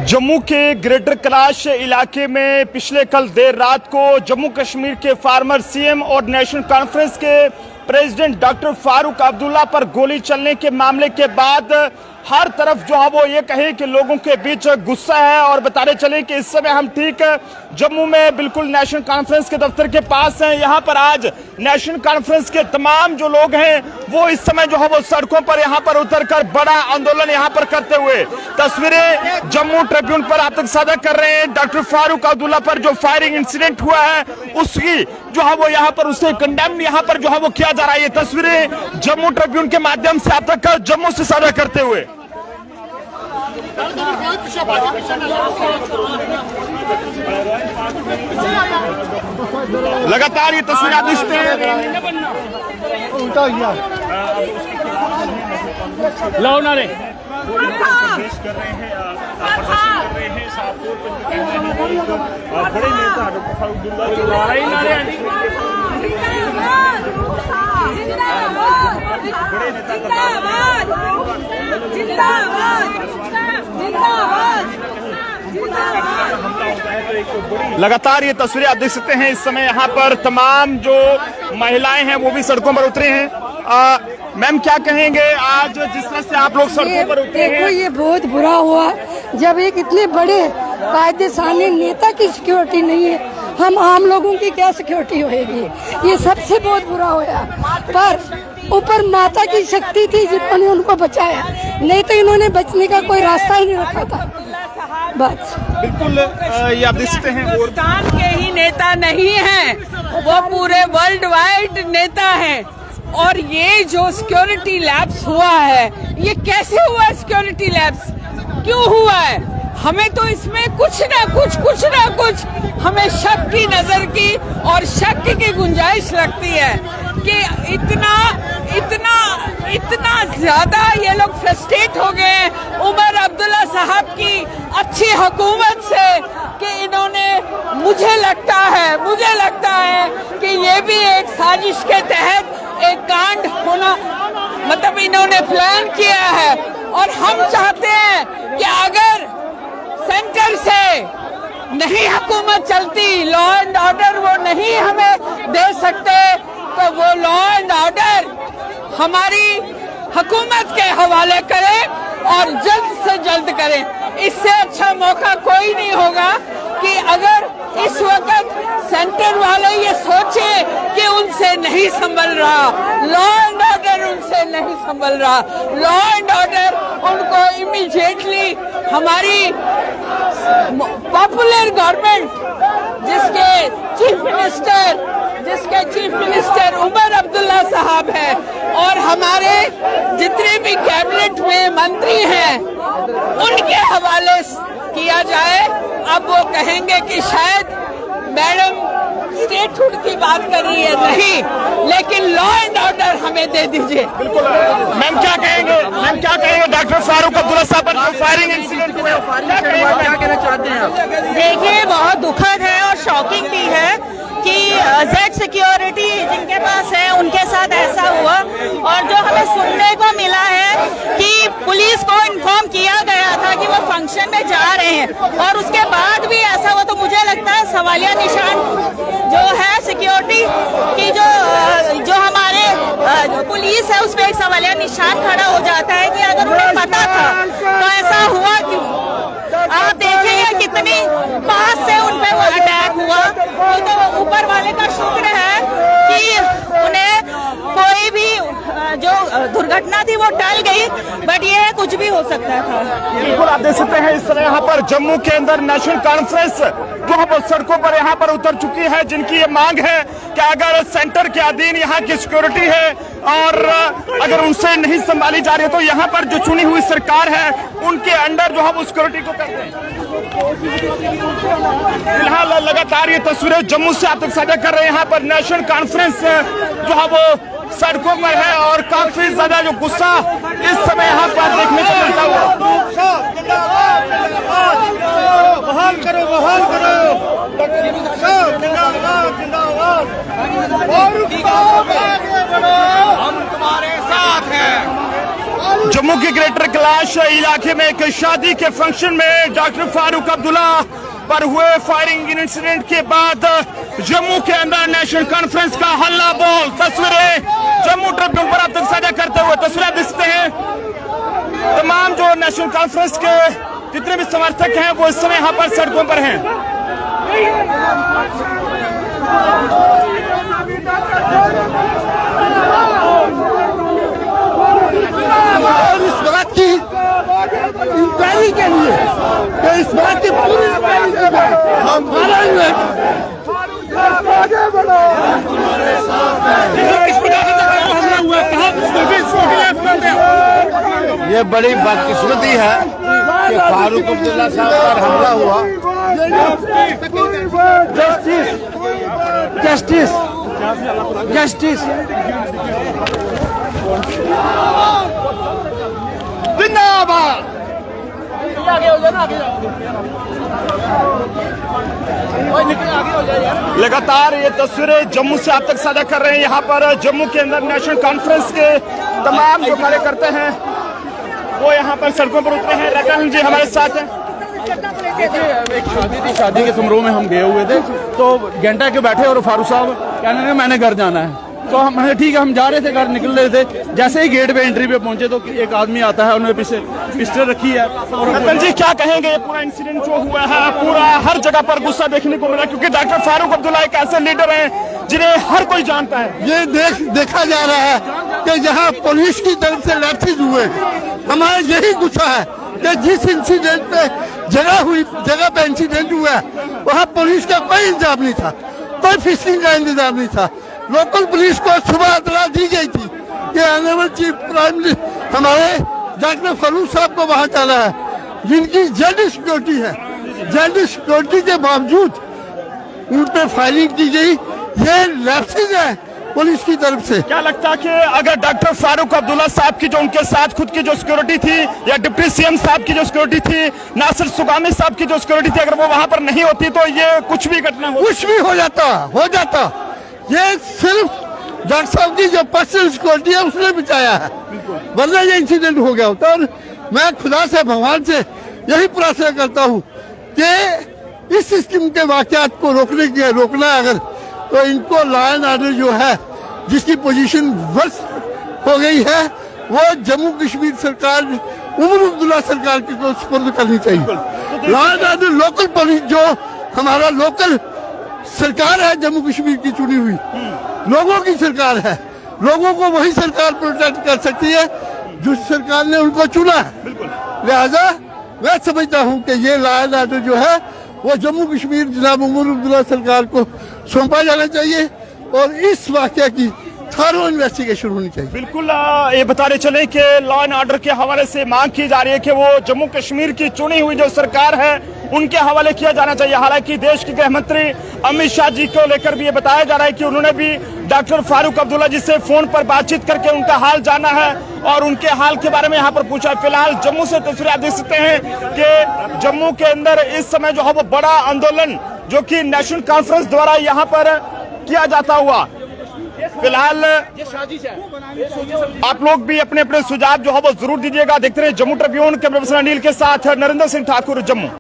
जम्मू के ग्रेटर कैलाश इलाके में पिछले कल देर रात को जम्मू कश्मीर के फार्मर सीएम और नेशनल कॉन्फ्रेंस के प्रेसिडेंट डॉक्टर फारूक अब्दुल्ला पर गोली चलने के मामले के बाद हर तरफ जो है वो ये कहे कि लोगों के बीच गुस्सा है। और बताते चले कि इस समय हम ठीक जम्मू में बिल्कुल नेशनल कॉन्फ्रेंस के दफ्तर के पास हैं। यहाँ पर आज नेशनल कॉन्फ्रेंस के तमाम जो लोग हैं वो इस समय जो है वो सड़कों पर यहाँ पर उतरकर बड़ा आंदोलन यहाँ पर करते हुए तस्वीरें जम्मू ट्रिब्यून पर आप तक साझा कर रहे हैं। डॉक्टर फारूक अब्दुल्ला पर जो फायरिंग इंसिडेंट हुआ है उसकी जो है वो यहाँ पर उसे कंडेम यहाँ पर जो है वो किया जा रहा है। ये तस्वीरें जम्मू ट्रिब्यून के माध्यम से आप तक जम्मू से साझा करते हुए लगातार ये तस्वीर आप देखते हैं। उल्टा हुआ लो ना रे पेश कर रहे हैं, प्रदर्शन कर रहे हैं। साफतौर पर कहना है कि एक बड़े नेता डॉक्टर फारूक अब्दुल्ला जो बड़े नेता लगातार ये तस्वीरें आप देख सकते हैं। इस समय यहाँ पर तमाम जो महिलाएं हैं वो भी सड़कों पर उतरे हैं। मैम क्या कहेंगे आज जिस तरह से आप लोग सड़कों पर उतरे हैं? देखो ये बहुत बुरा हुआ जब एक इतने बड़े कायदेसानी नेता की सिक्योरिटी नहीं है, हम आम लोगों की क्या सिक्योरिटी होएगी। ये सबसे बहुत बुरा हुआ, पर ऊपर माता की शक्ति थी जिन्होंने उनको बचाया, नहीं तो इन्होंने बचने का कोई रास्ता ही नहीं रखा था। बस बिल्कुल ये आप देख सकते हैं हिंदुस्तान के ही नेता नहीं हैं, वो पूरे वर्ल्ड वाइड नेता हैं। और ये जो सिक्योरिटी लैप्स हुआ है, ये कैसे हुआ? सिक्योरिटी लैप्स क्यों हुआ है? हमें तो इसमें कुछ ना कुछ हमें शक की नजर की और शक की गुंजाइश लगती है कि इतना ज्यादा ये लोग फ्रस्ट्रेट हो गए हैं उमर अब्दुल्ला साहब की अच्छी हुकूमत से कि इन्होंने मुझे लगता है कि ये भी एक साजिश के तहत एक कांड होना, मतलब इन्होंने प्लान किया है। और हम चाहते हैं कि अगर सेंटर से नहीं हुकूमत चलती, लॉ एंड ऑर्डर वो नहीं हमें दे सकते, तो वो लॉ एंड ऑर्डर हमारी हुकूमत के हवाले करें और जल्द से जल्द करें। इससे अच्छा मौका कोई नहीं होगा कि अगर इस वक्त सेंटर वाले ये सोचे कि उनसे नहीं संभल रहा, लॉ एंड ऑर्डर उनसे नहीं संभल रहा, लॉ एंड ऑर्डर उनको इमीडिएटली हमारी पॉपुलर गवर्नमेंट जिसके चीफ मिनिस्टर उमर अब्दुल्ला साहब है और हमारे जितने भी कैबिनेट में मंत्री हैं उनके हवाले किया जाए। अब वो कहेंगे कि शायद मैडम स्टेटहुड की बात कर रही है, नहीं, लेकिन लॉ एंड ऑर्डर हमें दे दीजिए। बिल्कुल मैम क्या कहेंगे डॉक्टर फारूक अब्दुल्ला साहब पर फायरिंग इंसिडेंट हुआ, क्या कहना चाहते हैं आप? देखिए बहुत दुखद है और शॉकिंग भी है कि जेड सिक्योरिटी जिनके पास है उनके साथ ऐसा हुआ। और जो हमें सुनने को मिला है कि पुलिस को इन्फॉर्म किया गया था कि वो फंक्शन में जा रहे हैं और उसके बाद भी ऐसा हुआ, तो मुझे लगता है सवालिया निशान जो है सिक्योरिटी की जो हमारे पुलिस है उस पर एक सवालिया निशान खड़ा हो जाता है कि अगर उन्हें पता था तो ऐसा हुआ क्यों। आप देखेंगे कितनी पास से उन पे वो अटैक हुआ, तो ऊपर वाले का शुक्र है कि उन्हें कोई भी जो दुर्घटना थी वो टल गई, बट ये कुछ भी हो सकता था। बिल्कुल आप देख सकते हैं इस तरह यहाँ पर जम्मू के अंदर नेशनल कॉन्फ्रेंस जो है सड़कों पर यहाँ पर उतर चुकी है, जिनकी ये मांग है कि अगर सेंटर के अधीन यहाँ की सिक्योरिटी है और अगर उनसे नहीं संभाली जा रही है तो यहाँ पर जो चुनी हुई सरकार है उनके अंडर जो है वो सिक्योरिटी को करते हैं। फिलहाल लगातार ये तस्वीरें जम्मू से आप तक साझा कर रहे हैं। यहाँ पर नेशनल कॉन्फ्रेंस जो है वो सड़कों पर है और काफी ज्यादा जो गुस्सा इस समय यहाँ पर देखने को मिलता हुआ। बहाल करो हम तुम्हारे साथ हैं। जम्मू के ग्रेटर कैलाश इलाके में एक शादी के फंक्शन में डॉक्टर फारूक अब्दुल्ला पर हुए फायरिंग इंसिडेंट के बाद जम्मू के अंदर नेशनल कॉन्फ्रेंस का हल्ला बोल। तस्वीरें जम्मू ट्रिब्यून पर आप तक साझा करते हुए तस्वीरें दिखते हैं। तमाम जो नेशनल कॉन्फ्रेंस के जितने भी समर्थक हैं वो इस समय यहाँ पर सड़कों पर हैं। और इस बात की इंक्वायरी के लिए, इस बात की पूरी इंक्वायरी के बाद हम ये बड़ी बदकिस्मती है कि फारूक अब्दुल्ला साहब पर हमला हुआ। जस्टिस जस्टिस जस्टिस जिंदाबाद। लगातार ये तस्वीरें जम्मू से आप तक साझा कर रहे हैं। यहाँ पर जम्मू के अंदर नेशनल कॉन्फ्रेंस के तमाम जो कार्यकर्ता हैं वो यहाँ पर सड़कों पर उतरे हैं। रतन जी हमारे साथ हैं। एक शादी थी, शादी के समारोह में हम गए हुए थे, तो घंटा के बैठे और फारूक साहब कहने लगे मैंने घर जाना है। तो हम ठीक है, हम जा रहे थे, घर निकल रहे थे। जैसे ही गेट पे एंट्री पे पहुंचे तो एक आदमी आता है, उन्होंने पीछे पिस्टल रखी है। रतन जी क्या कहेंगे, ये पूरा इंसिडेंट जो हुआ है, पूरा हर जगह पर गुस्सा देखने को मिला क्योंकि डॉक्टर फारूक अब्दुल्ला एक ऐसे लीडर हैं जिन्हें हर कोई जानता है। ये देखा जा रहा है कि जहां पुलिस की तरफ से लैप्सेज हुए, हमारा यही गुस्सा है कि जिस इंसिडेंट पे जगह पे इंसिडेंट हुआ है वहां पुलिस का कोई इंतजाम नहीं था, कोई फिशिंग का इंतजाम नहीं था। लोकल पुलिस को सुबह इतला दी गई थी कि ऑनरेबल चीफ प्राइम मिनिस्टर हमारे डॉक्टर फारूक साहब को वहां जाना है, जिनकी जेड सिक्योरिटी है। जेड सिक्योरिटी के बावजूद उन पे फायरिंग की गई, ये लैप्सेज है पुलिस की तरफ से। क्या लगता है कि अगर डॉक्टर फारूक अब्दुल्ला साहब की जो उनके साथ खुद की जो सिक्योरिटी थी या डिप्टी सीएम साहब की जो सिक्योरिटी थी, नासिर सुगामी साहब की जो सिक्योरिटी थी, अगर वो वहां पर नहीं होती तो ये कुछ भी घटना कुछ भी हो जाता। ये सिर्फ डॉक्टर साहब की जो पर्सनल सिक्योरिटी है उसने बचाया है, वरना ये इंसिडेंट हो गया होता। और मैं खुदा से भगवान से यही प्रार्थना करता हूँ कि इस किस्म के वाकयात को रोकना है अगर, तो इनको लॉ एंड ऑर्डर जो है जिसकी पोजीशन वर्स हो गई है वो जम्मू कश्मीर सरकार उमर अब्दुल्ला सरकार को सुपुर्द करनी चाहिए। Law and order local police जो हमारा लोकल सरकार है जम्मू कश्मीर की चुनी हुई, लोगों की सरकार है, लोगों को वही सरकार प्रोटेक्ट कर सकती है जिस सरकार ने उनको चुना है। लिहाजा मैं समझता हूँ कि ये लॉ एंड ऑर्डर जो है वो जम्मू कश्मीर जनाब उमर अब्दुल्ला सरकार को सौंपा जाना चाहिए और इस वाकया की थॉरो इन्वेस्टिगेशन होनी चाहिए। बिल्कुल ये बताते चले कि लॉ एंड ऑर्डर के हवाले से मांग की जा रही है कि वो जम्मू कश्मीर की चुनी हुई जो सरकार है उनके हवाले किया जाना चाहिए। हालांकि देश के गृह मंत्री अमित शाह जी को लेकर भी ये बताया जा रहा है कि उन्होंने भी डॉक्टर फारूक अब्दुल्ला जी से फोन पर बातचीत करके उनका हाल जाना है और उनके हाल के बारे में यहाँ पर पूछा। फिलहाल जम्मू से तस्वीरें देख सकते हैं कि जम्मू के अंदर इस समय जो है वो बड़ा आंदोलन जो कि नेशनल कॉन्फ्रेंस द्वारा यहाँ पर किया जाता हुआ। फिलहाल आप लोग भी अपने अपने सुझाव जो है वो जरूर दीजिएगा। देखते रहे Jammu Tribune, camera person Anil के साथ नरेंद्र सिंह ठाकुर, जम्मू।